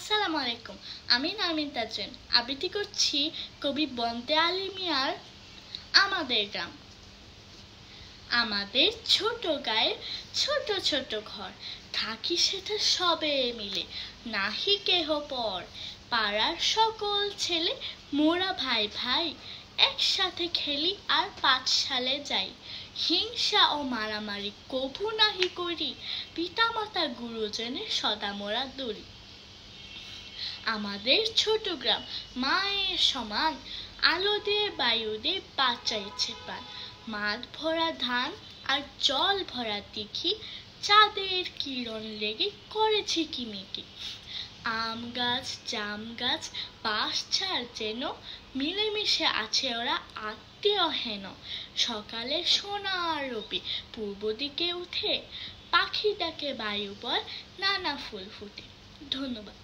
আসসালামু আলাইকুম। আমি নারমিন তাজরিন আবৃত্তি করছি কবি বন্তে আলী মিয়ার আমাদের গ্রাম। আমাদের ছোট গায়ে ছোট ছোট ঘর, থাকি সেটা সবে মিলে, নাহি কেহ পর। পাড়ার সকল ছেলে মোরা ভাই ভাই, একসাথে খেলি আর পাঠশালে যাই। হিংসা ও মারামারি কভু নাহি করি, পিতামাতা গুরুজনের সদা মোরা দূরি। আমাদের ছোট গ্রাম মায়ের সমান, আলো দিয়ে বায়ু দিয়ে বাঁচাইছে প্রাণ। মাঠ ভরা ধান আর জল ভরা দিঘি, চাঁদের কিরণ লেগে করেছে কিমিকি। আম গাছ জাম গাছ বাঁশ ঝাড় যেন, মিলেমিশে আছে ওরা আত্মীয় হেন। সকালে সোনার রবি পূর্ব দিকে উঠে, পাখি ডাকে বায়ু বয় নানা ফুল ফুটে। ধন্যবাদ।